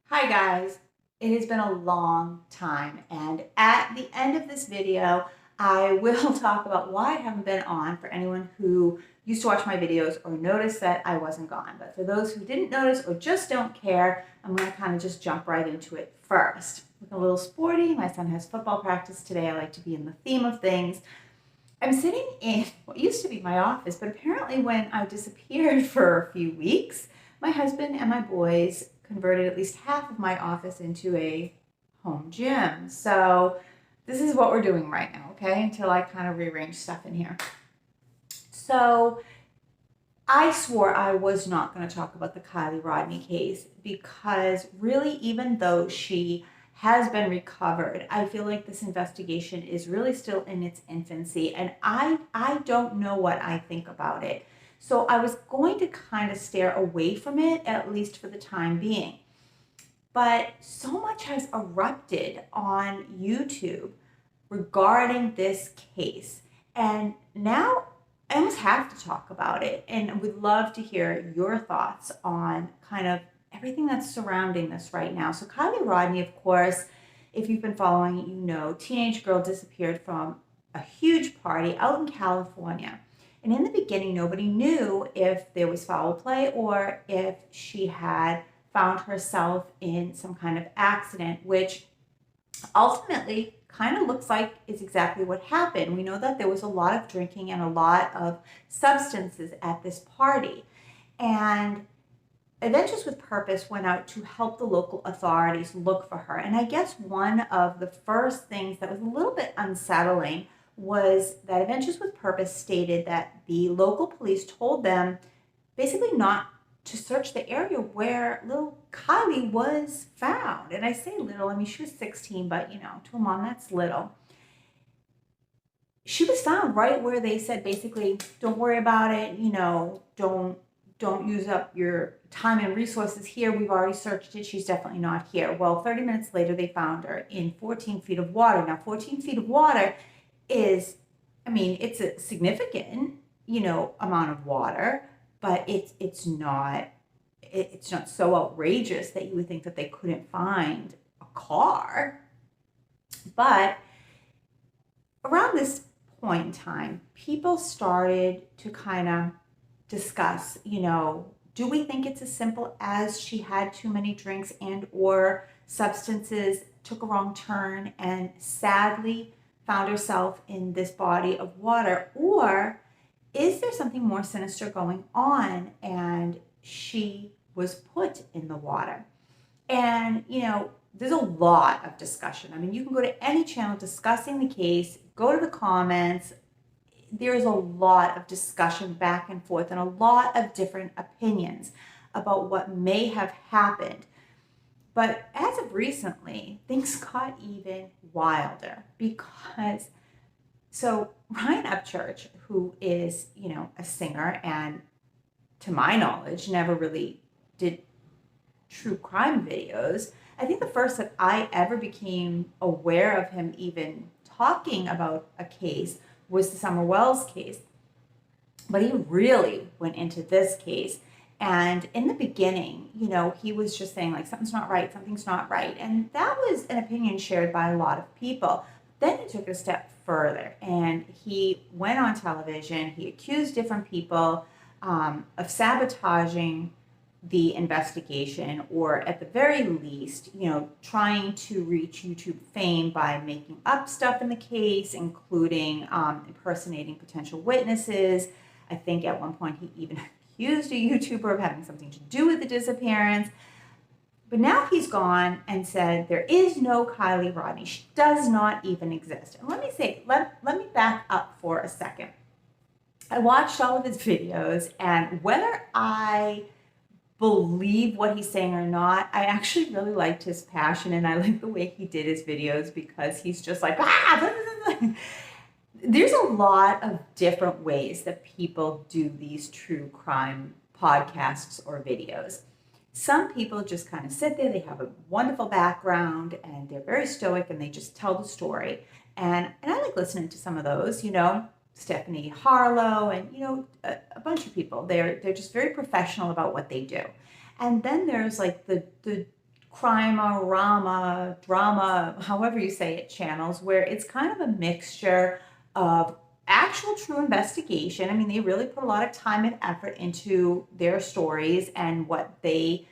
Hi guys, it has been a long time, and at the end of this video I will talk about why I haven't been on for anyone who used to watch my videos or noticed that I wasn't gone. But for those who didn't notice or just don't care, I'm going to kind of just jump right into it first. Looking a little sporty, my son has football practice today. I like to be in the theme of things. I'm sitting in what used to be my office, but apparently when I disappeared for a few weeks, my husband and my boys converted at least half of my office into a home gym. So this is what we're doing right now, okay? Until I kind of rearrange stuff in here. So I swore I was not going to talk about the Kiely Rodni case because really, even though she has been recovered, I feel like this investigation is really still in its infancy, and I don't know what I think about it. So I was going to kind of steer away from it, at least for the time being. But so much has erupted on YouTube regarding this case. And now I almost have to talk about it. And would love to hear your thoughts on kind of everything that's surrounding this right now. So Kiely Rodni, of course, if you've been following, you know, teenage girl disappeared from a huge party out in California. And in the beginning, nobody knew if there was foul play or if she had found herself in some kind of accident, which ultimately kind of looks like is exactly what happened. We know that there was a lot of drinking and a lot of substances at this party. And Adventures with Purpose went out to help the local authorities look for her. And I guess one of the first things that was a little bit unsettling was that Adventures with Purpose stated that the local police told them basically not to search the area where little Kiely was found. And I say little, I mean, she was 16, but you know, to a mom, that's little. She was found right where they said, basically, don't worry about it, you know, don't use up your time and resources here. We've already searched it. She's definitely not here. Well, 30 minutes later, they found her in 14 feet of water. Now, 14 feet of water is, I mean, it's a significant, you know, amount of water, but it's not so outrageous that you would think that they couldn't find a car. But around this point in time, people started to kind of discuss, you know, do we think it's as simple as she had too many drinks and or substances, took a wrong turn, and sadly found herself in this body of water? Or is there something more sinister going on and she was put in the water? And, you know, there's a lot of discussion. I mean, you can go to any channel discussing the case, go to the comments. There's a lot of discussion back and forth and a lot of different opinions about what may have happened. But as of recently, things got even wilder because, so Ryan Upchurch, who is, you know, a singer and to my knowledge, never really did true crime videos. I think the first that I ever became aware of him even talking about a case was the Summer Wells case. But he really went into this case. And in the beginning, you know, he was just saying like, something's not right, something's not right. And that was an opinion shared by a lot of people. Then he took it a step further and he went on television. He accused different people of sabotaging the investigation, or at the very least, you know, trying to reach YouTube fame by making up stuff in the case, including impersonating potential witnesses. I think at one point he even accused a YouTuber of having something to do with the disappearance. But now he's gone and said there is no Kiely Rodni. She does not even exist. And let me say, let me back up for a second. I watched all of his videos, and whether I believe what he's saying or not, I actually really liked his passion, and I like the way he did his videos because he's just like, There's a lot of different ways that people do these true crime podcasts or videos. Some people just kind of sit there, they have a wonderful background, and they're very stoic, and they just tell the story. And I like listening to some of those, you know, Stephanie Harlow, and you know, a bunch of people. They're just very professional about what they do. And then there's like the crime-a-rama, drama, however you say it, channels where it's kind of a mixture of actual true investigation. I mean, they really put a lot of time and effort into their stories and what they,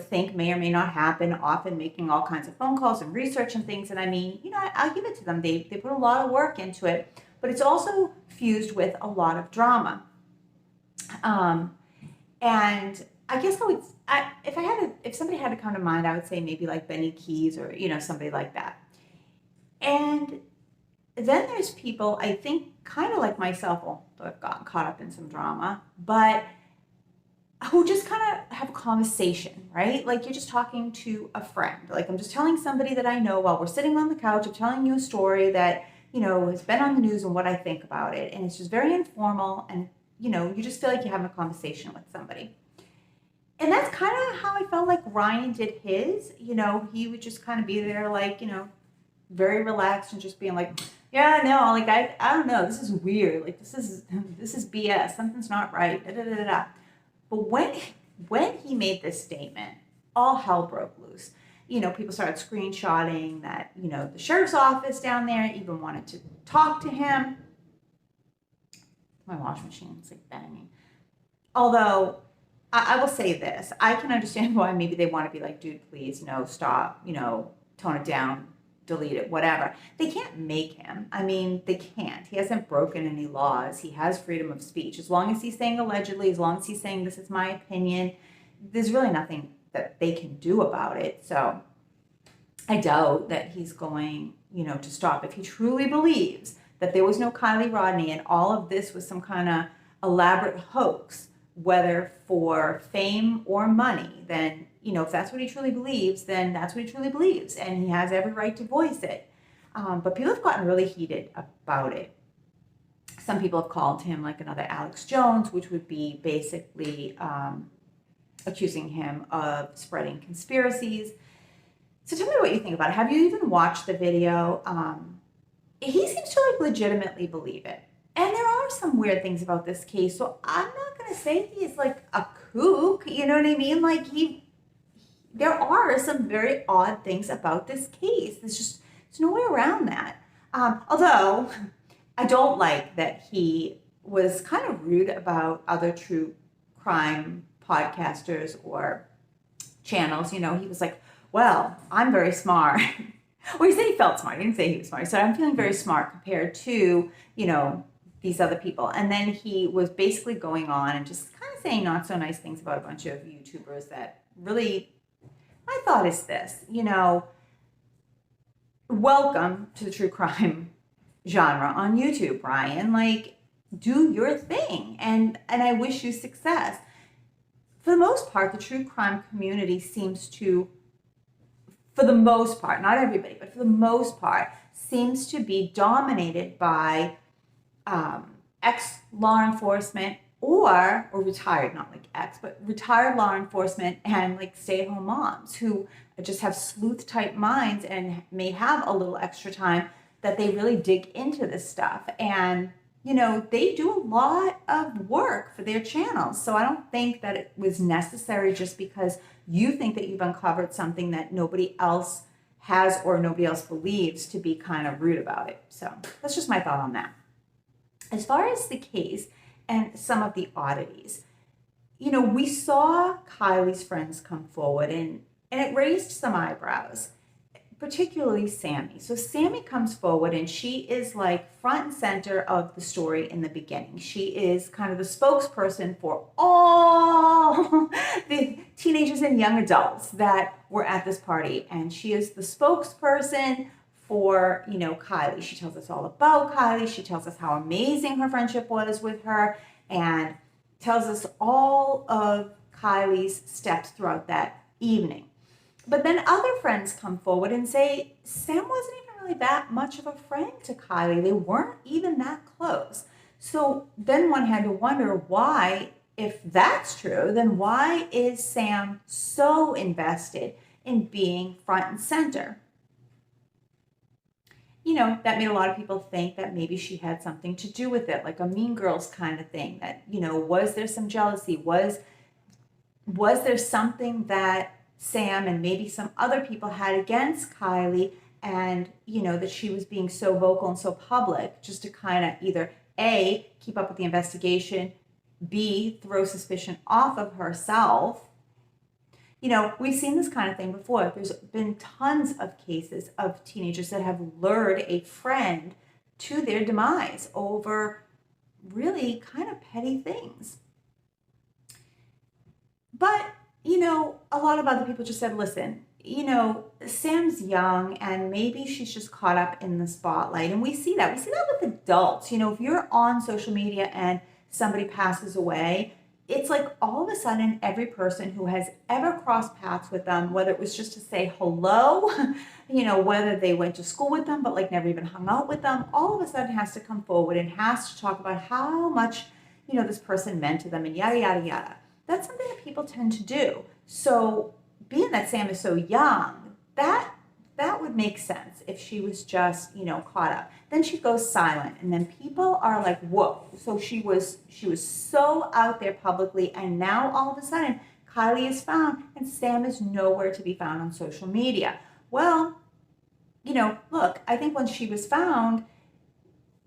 think may or may not happen, often making all kinds of phone calls and research and things. And I mean, I'll give it to them. They put a lot of work into it, but it's also fused with a lot of drama. And I guess if somebody had to come to mind, I would say maybe like Benny Keys or, somebody like that. And then there's people, I think, kind of like myself, although I've gotten caught up in some drama, but who just kind of have a conversation, right? Like you're just talking to a friend. Like I'm just telling somebody that I know while we're sitting on the couch, I'm telling you a story that, has been on the news and what I think about it. And it's just very informal and, you just feel like you're having a conversation with somebody. And that's kind of how I felt like Ryan did his. He would just kind of be there like, very relaxed and just being like, yeah, no, like I don't know, this is weird. Like this is BS. Something's not right. Da, da, da, da. But when he made this statement, all hell broke loose. People started screenshotting that, the sheriff's office down there even wanted to talk to him. My washing machine's like banging. Although I will say this, I can understand why maybe they want to be like, dude, please, stop, tone it down, delete it, whatever. They can't make him. I mean, they can't. He hasn't broken any laws. He has freedom of speech. As long as he's saying allegedly, as long as he's saying this is my opinion, there's really nothing that they can do about it. So I doubt that he's going, to stop. If he truly believes that there was no Kiely Rodni and all of this was some kind of elaborate hoax, whether for fame or money, then, if that's what he truly believes, then that's what he truly believes. And he has every right to voice it. But people have gotten really heated about it. Some people have called him like another Alex Jones, which would be basically accusing him of spreading conspiracies. So tell me what you think about it. Have you even watched the video? He seems to like legitimately believe it. And there are some weird things about this case. So I'm not going to say he's like a kook. You know what I mean? Like there are some very odd things about this case. There's no way around that. Although I don't like that he was kind of rude about other true crime podcasters or channels. He was like, well, I'm very smart. Well, he said he felt smart. He didn't say he was smart. He said, I'm feeling very smart compared to, these other people. And then he was basically going on and just kind of saying not so nice things about a bunch of YouTubers that really, my thought is this, welcome to the true crime genre on YouTube, Ryan. Like, do your thing. And I wish you success. For the most part, the true crime community seems to, for the most part, not everybody, but for the most part, seems to be dominated by ex-law enforcement or retired, not like ex, but retired law enforcement and like stay-at-home moms who just have sleuth-type minds and may have a little extra time that they really dig into this stuff. And, they do a lot of work for their channels. So I don't think that it was necessary just because you think that you've uncovered something that nobody else has or nobody else believes to be kind of rude about it. So that's just my thought on that. As far as the case and some of the oddities, we saw Kiely's friends come forward and it raised some eyebrows, particularly Sammy. So Sammy comes forward and she is like front and center of the story in the beginning. She is kind of the spokesperson for all the teenagers and young adults that were at this party. And she is the spokesperson for, Kiely. She tells us all about Kiely. She tells us how amazing her friendship was with her and tells us all of Kiely's steps throughout that evening. But then other friends come forward and say, Sam wasn't even really that much of a friend to Kiely. They weren't even that close. So then one had to wonder why, if that's true, then why is Sam so invested in being front and center? That made a lot of people think that maybe she had something to do with it, like a Mean Girls kind of thing. That, was there some jealousy? Was there something that Sam and maybe some other people had against Kiely, and, that she was being so vocal and so public, just to kind of either A, keep up with the investigation, B, throw suspicion off of herself. We've seen this kind of thing before. There's been tons of cases of teenagers that have lured a friend to their demise over really kind of petty things. But, a lot of other people just said, listen, Sam's young and maybe she's just caught up in the spotlight. And we see that. We see that with adults. If you're on social media and somebody passes away, it's like all of a sudden every person who has ever crossed paths with them, whether it was just to say hello, whether they went to school with them, but like never even hung out with them, all of a sudden has to come forward and has to talk about how much, this person meant to them and yada, yada, yada. That's something that people tend to do. So being that Sam is so young, that would make sense if she was just, caught up. Then she goes silent, and then people are like, whoa. So she was so out there publicly, and now all of a sudden, Kiely is found, and Sam is nowhere to be found on social media. Well, look, I think when she was found,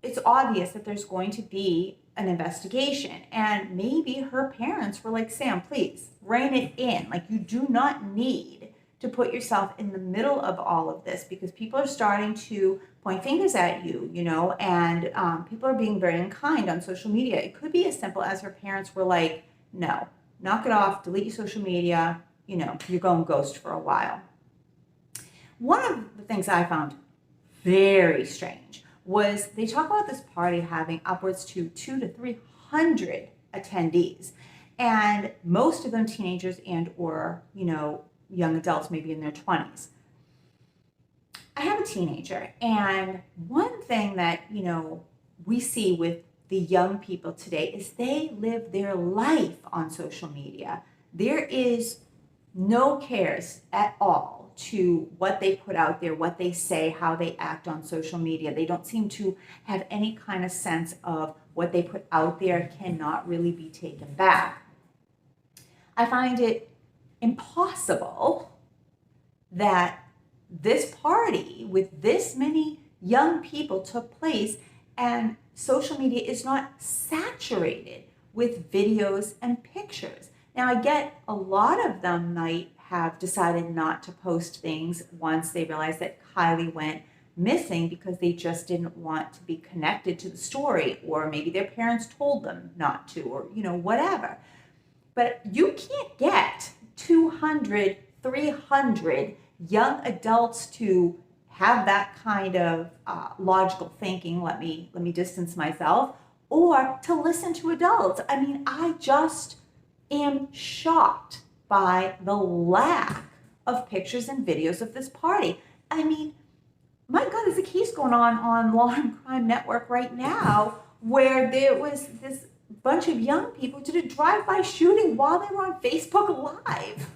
it's obvious that there's going to be an investigation, and maybe her parents were like, Sam, please rein it in. Like, you do not need to put yourself in the middle of all of this, because people are starting to point fingers at you, and people are being very unkind on social media. It could be as simple as her parents were like, no, knock it off, delete your social media, you're going ghost for a while. One of the things I found very strange was they talk about this party having upwards to 200 to 300 attendees, and most of them teenagers and or, young adults, maybe in their 20s. I have a teenager, and one thing that, we see with the young people today is they live their life on social media. There is no cares at all to what they put out there, what they say, how they act on social media. They don't seem to have any kind of sense of what they put out there cannot really be taken back. I find it impossible that this party with this many young people took place and social media is not saturated with videos and pictures. Now, I get a lot of them might have decided not to post things once they realized that Kiely went missing because they just didn't want to be connected to the story, or maybe their parents told them not to, or whatever. But you can't get 200, 300 young adults to have that kind of logical thinking. Let me distance myself, or to listen to adults. I mean, I just am shocked by the lack of pictures and videos of this party. I mean, my God, there's a case going on Law and Crime Network right now where there was this bunch of young people who did a drive-by shooting while they were on Facebook Live.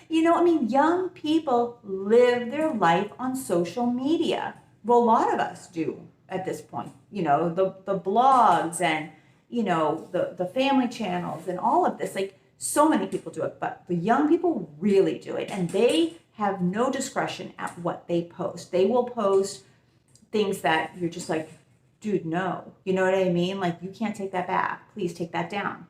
Young people live their life on social media. Well, a lot of us do at this point. The blogs and, the family channels and all of this. Like, so many people do it, but the young people really do it, and they have no discretion at what they post. They will post things that you're just like, dude, no. You know what I mean? Like, you can't take that back. Please take that down.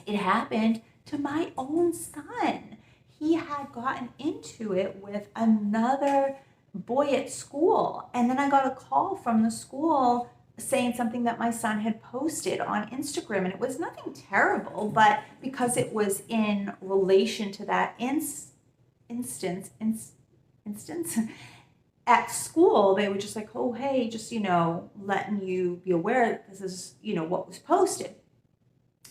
It happened to my own son. He had gotten into it with another boy at school, and then I got a call from the school saying something that my son had posted on Instagram, and it was nothing terrible, but because it was in relation to that instance at school, they were just like, oh, hey, just, letting you be aware that this is, what was posted.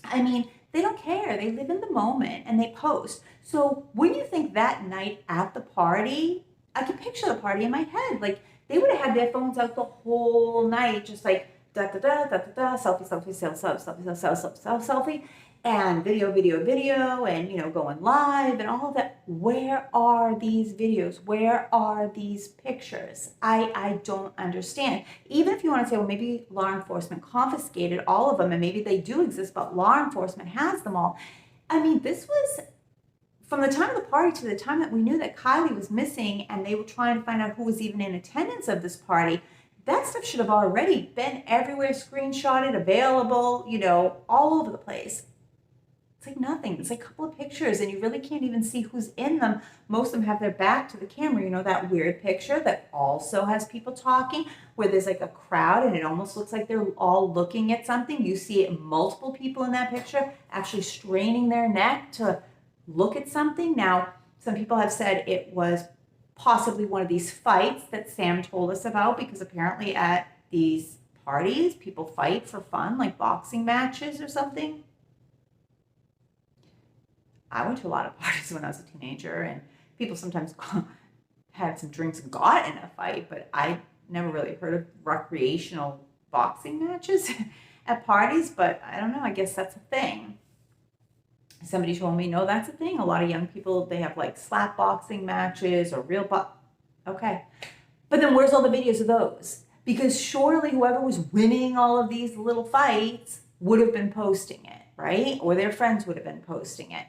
I mean, they don't care. They live in the moment and they post. So when you think that night at the party, I can picture the party in my head. Like, they would have had their phones out the whole night, just like selfie, selfie, and video, and going live and all of that. Where are these videos? Where are these pictures? I don't understand. Even if you want to say, well, maybe law enforcement confiscated all of them, and maybe they do exist, but law enforcement has them all. I mean, this was from the time of the party to the time that we knew that Kiely was missing and they were trying to find out who was even in attendance of this party, that stuff should have already been everywhere, screenshotted, available, all over the place. It's like nothing. It's like a couple of pictures and you really can't even see who's in them. Most of them have their back to the camera. That weird picture that also has people talking where there's like a crowd and it almost looks like they're all looking at something. You see multiple people in that picture actually straining their neck to look at something. Now, some people have said it was possibly one of these fights that Sam told us about, because apparently at these parties, people fight for fun, like boxing matches or something. I went to a lot of parties when I was a teenager, and people sometimes had some drinks and got in a fight, but I never really heard of recreational boxing matches at parties, but I don't know, I guess that's a thing. Somebody told me, no, that's a thing. A lot of young people, they have like slap boxing matches or real okay. But then where's all the videos of those? Because surely whoever was winning all of these little fights would have been posting it, right? Or their friends would have been posting it.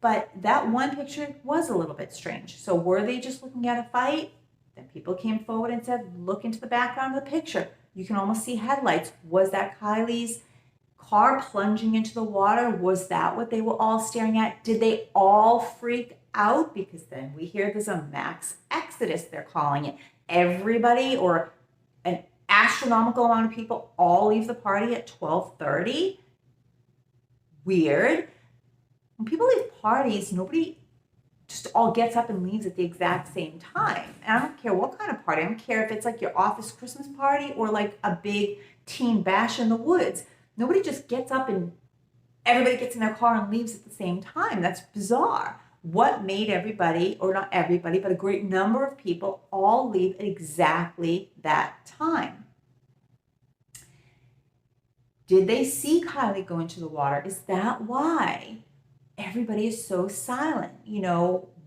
But that one picture was a little bit strange. So were they just looking at a fight? Then people came forward and said, look into the background of the picture. You can almost see headlights. Was that Kiely's car plunging into the water? Was that what they were all staring at? Did they all freak out? Because then we hear there's a max exodus, they're calling it. Everybody, or an astronomical amount of people, all leave the party at 12:30. Weird. When people leave parties, nobody just all gets up and leaves at the exact same time. And I don't care what kind of party. I don't care if it's like your office Christmas party or like a big teen bash in the woods. Nobody just gets up and everybody gets in their car and leaves at the same time. That's bizarre. What made everybody, or not everybody, but a great number of people all leave at exactly that time? Did they see Kiely go into the water? Is that why everybody is so silent?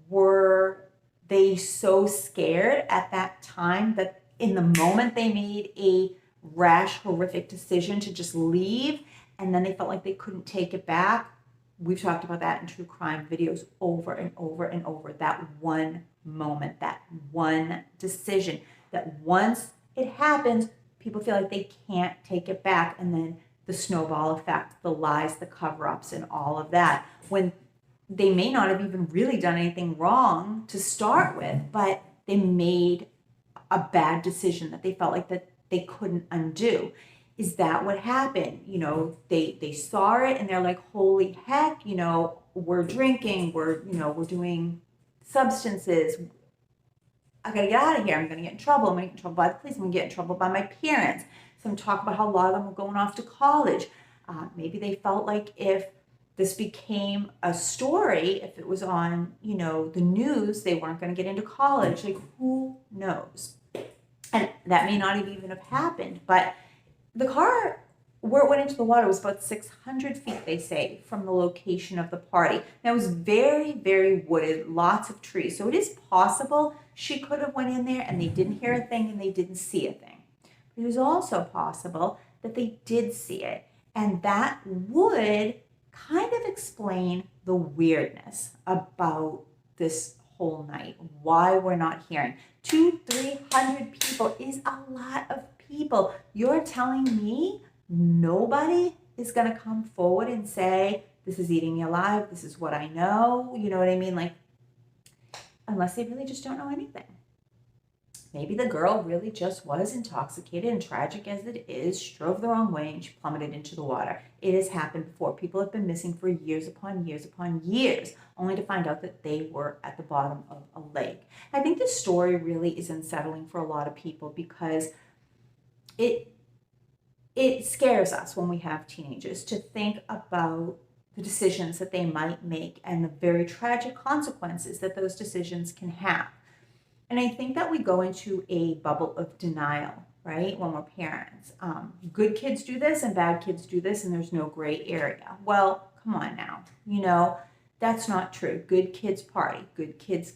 Were they so scared at that time that in the moment they made a rash, horrific decision to just leave, and then they felt like they couldn't take it back? We've talked about that in true crime videos over and over and over. That one moment, that one decision, that once it happens, people feel like they can't take it back, and then the snowball effect, the lies, the cover-ups, and all of that, when they may not have even really done anything wrong to start with, but they made a bad decision that they felt like that they couldn't undo. Is that what happened? They saw it and they're like, holy heck, we're drinking, we're doing substances. I gotta get out of here. I'm gonna get in trouble. I'm gonna get in trouble by the police. I'm gonna get in trouble by my parents. Some talk about how a lot of them were going off to college. Maybe they felt like if this became a story, if it was on, the news, they weren't going to get into college. Like, who knows? And that may not even have happened. But the car, where it went into the water, was about 600 feet, they say, from the location of the party. Now, it was very, very wooded, lots of trees. So it is possible she could have went in there and they didn't hear a thing and they didn't see a thing. But it was also possible that they did see it. And that would kind of explain the weirdness about this whole night, why we're not hearing. 200-300 people is a lot of people. You're telling me nobody is going to come forward and say, this is eating me alive, this is what I know, you know what I mean? Like, unless they really just don't know anything. Maybe the girl really just was intoxicated, and tragic as it is, she drove the wrong way and she plummeted into the water. It has happened before. People have been missing for years upon years upon years, only to find out that they were at the bottom of a lake. I think this story really is unsettling for a lot of people because it scares us when we have teenagers to think about the decisions that they might make and the very tragic consequences that those decisions can have. And I think that we go into a bubble of denial, right, when we're parents. Good kids do this and bad kids do this, and there's no gray area. Well, come on now. That's not true. Good kids party. Good kids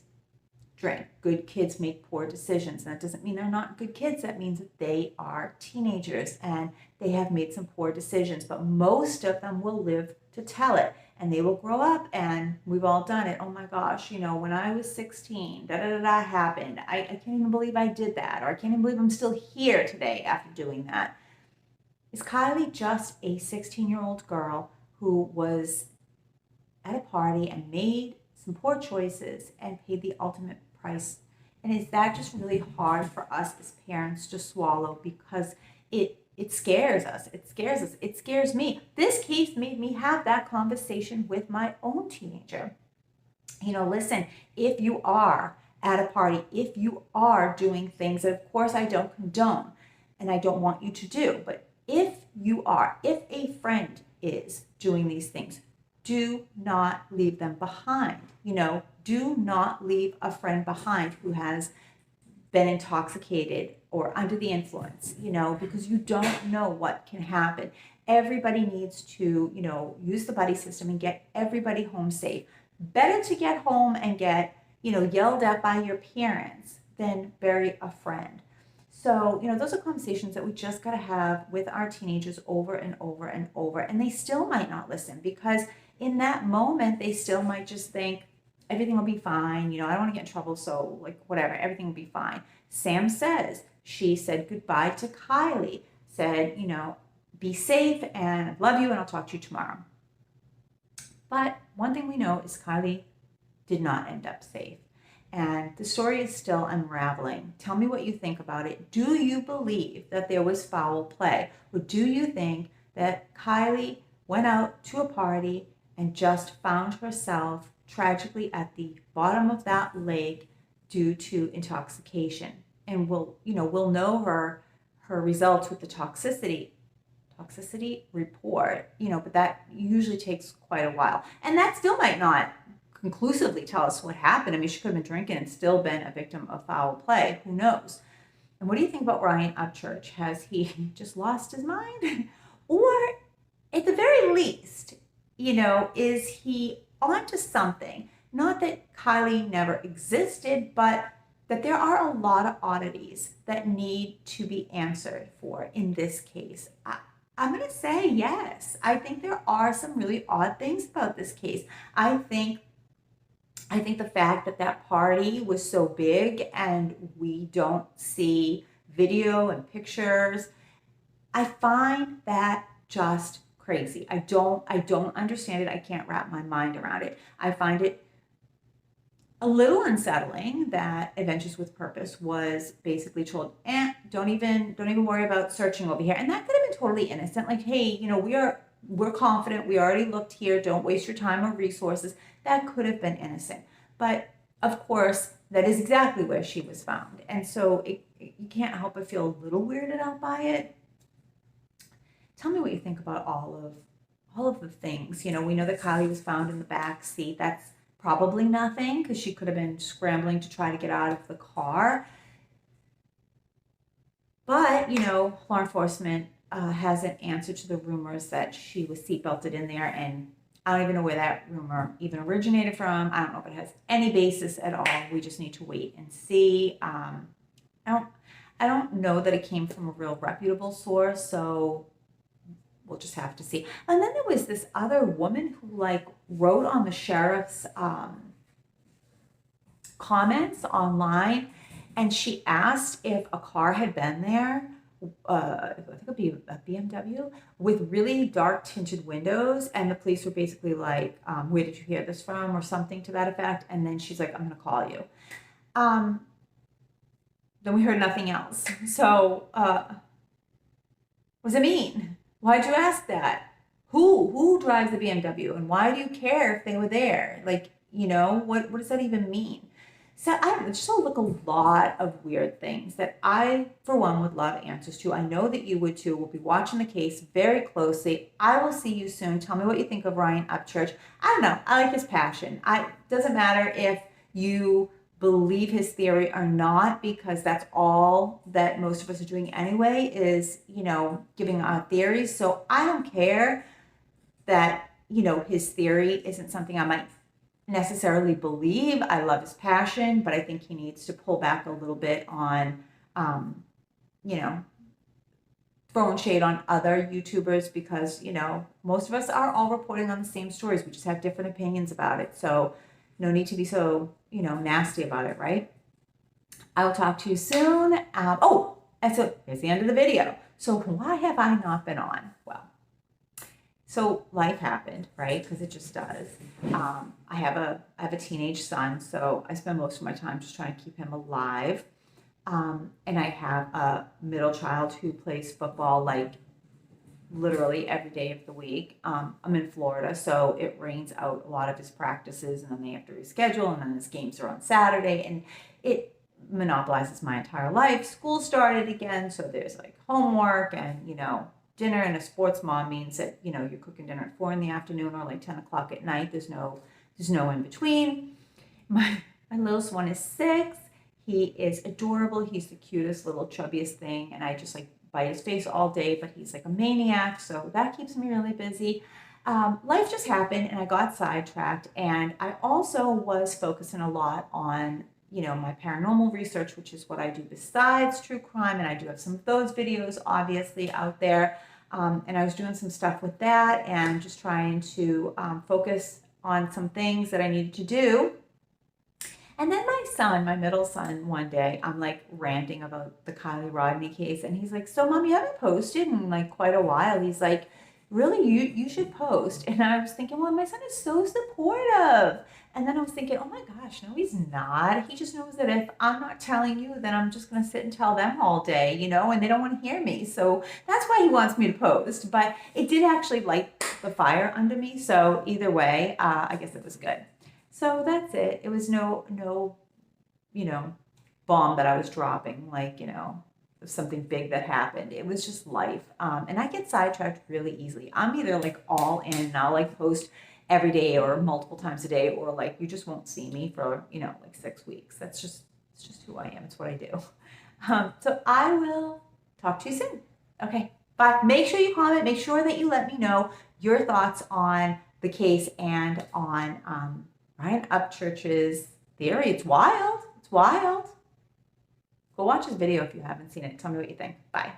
drink. Good kids make poor decisions. And that doesn't mean they're not good kids. That means that they are teenagers and they have made some poor decisions. But most of them will live to tell it. and they will grow up, and we've all done it. Oh my gosh, when I was 16, da da da da happened. I can't even believe I did that, or I can't even believe I'm still here today after doing that. Is Kiely just a 16-year-old girl who was at a party and made some poor choices and paid the ultimate price? And is that just really hard for us as parents to swallow, because it scares us. It scares us. It scares me. This case made me have that conversation with my own teenager. Listen, if you are at a party, if you are doing things that of course I don't condone and I don't want you to do, but if a friend is doing these things, do not leave them behind. Do not leave a friend behind who has been intoxicated or under the influence, because you don't know what can happen. Everybody needs to, use the buddy system and get everybody home safe. Better to get home and get, yelled at by your parents than bury a friend. So, those are conversations that we just got to have with our teenagers over and over and over. And they still might not listen, because in that moment, they still might just think everything will be fine. I don't want to get in trouble. So whatever, everything will be fine. Sam says, she said goodbye to Kiely, said, be safe and love you and I'll talk to you tomorrow. But one thing we know is Kiely did not end up safe. And the story is still unraveling. Tell me what you think about it. Do you believe that there was foul play? Or do you think that Kiely went out to a party and just found herself tragically at the bottom of that lake due to intoxication? And we'll know her results with the toxicity report, but that usually takes quite a while. And that still might not conclusively tell us what happened. I mean, she could have been drinking and still been a victim of foul play. Who knows? And what do you think about Ryan Upchurch? Has he just lost his mind? Or at the very least, is he onto something? Not that Kiely never existed, but that there are a lot of oddities that need to be answered for in this case. I'm going to say yes. I think there are some really odd things about this case. I think the fact that party was so big and we don't see video and pictures, I find that just crazy. I don't understand it. I can't wrap my mind around it. I find it a little unsettling that Adventures with Purpose was basically told, don't even worry about searching over here. And that could have been totally innocent. Like, hey, we're confident. We already looked here. Don't waste your time or resources. That could have been innocent. But of course, that is exactly where she was found. And so you can't help but feel a little weirded out by it. Tell me what you think about all of the things. We know that Kiely was found in the back seat. That's probably nothing, because she could have been scrambling to try to get out of the car. But, law enforcement hasn't answered to the rumors that she was seatbelted in there, and I don't even know where that rumor even originated from. I don't know if it has any basis at all. We just need to wait and see. I don't know that it came from a real reputable source, so we'll just have to see. And then there was this other woman who wrote on the sheriff's comments online, and she asked if a car had been there. I think it'd be a BMW with really dark tinted windows, and the police were basically like, where did you hear this from, or something to that effect. And then she's like, I'm gonna call you. Then we heard nothing else. So what does it mean? Why'd you ask that? Who drives the BMW, and why do you care if they were there? What does that even mean? So I don't know, just a lot of weird things that I, for one, would love answers to. I know that you would too. We'll be watching the case very closely. I will see you soon. Tell me what you think of Ryan Upchurch. I don't know. I like his passion. Doesn't matter if you believe his theory or not, because that's all that most of us are doing anyway, is, giving our theories. So I don't care that, his theory isn't something I might necessarily believe. I love his passion, but I think he needs to pull back a little bit on, throwing shade on other YouTubers because, you know, most of us are all reporting on the same stories. We just have different opinions about it. So no need to be so, you know, nasty about it, right? I will talk to you soon. And so here's the end of the video. So why have I not been on? Well, so life happened, right? Because it just does. I have a teenage son, so I spend most of my time just trying to keep him alive. And I have a middle child who plays football like literally every day of the week. I'm in Florida, so it rains out a lot of his practices, and then they have to reschedule, and then his games are on Saturday, and it monopolizes my entire life. School started again, so there's like homework and, you know, dinner, and a sports mom means that, you know, you're cooking dinner at 4 p.m. or like 10 o'clock at night. There's no in between. My littlest one is 6. He is adorable. He's the cutest little chubbiest thing, and I just like bite his face all day, but he's like a maniac, so that keeps me really busy. Life just happened, and I got sidetracked, and I also was focusing a lot on, you know, my paranormal research, which is what I do besides true crime, and I do have some of those videos obviously out there. And I was doing some stuff with that and just trying to focus on some things that I needed to do. And then my middle son, one day, I'm like ranting about the Kiely Rodni case, and he's like, "So, Mom, you haven't posted in like quite a while." He's like, "Really, you should post." And I was thinking, well, my son is so supportive. And then I was thinking, oh my gosh, no, he's not. He just knows that if I'm not telling you, then I'm just going to sit and tell them all day, you know, and they don't want to hear me. So that's why he wants me to post. But it did actually light the fire under me. So either way, I guess it was good. So that's it. It was no, you know, bomb that I was dropping, like, you know, something big that happened. It was just life. And I get sidetracked really easily. I'm either like all in and I'll like post every day or multiple times a day, or like you just won't see me for, you know, like 6 weeks. It's just who I am. It's what I do. So I will talk to you soon. Okay, bye. Make sure you comment. Make sure that you let me know your thoughts on the case and on Ryan Upchurch's theory. It's wild. It's wild. Go watch his video if you haven't seen it. Tell me what you think. Bye.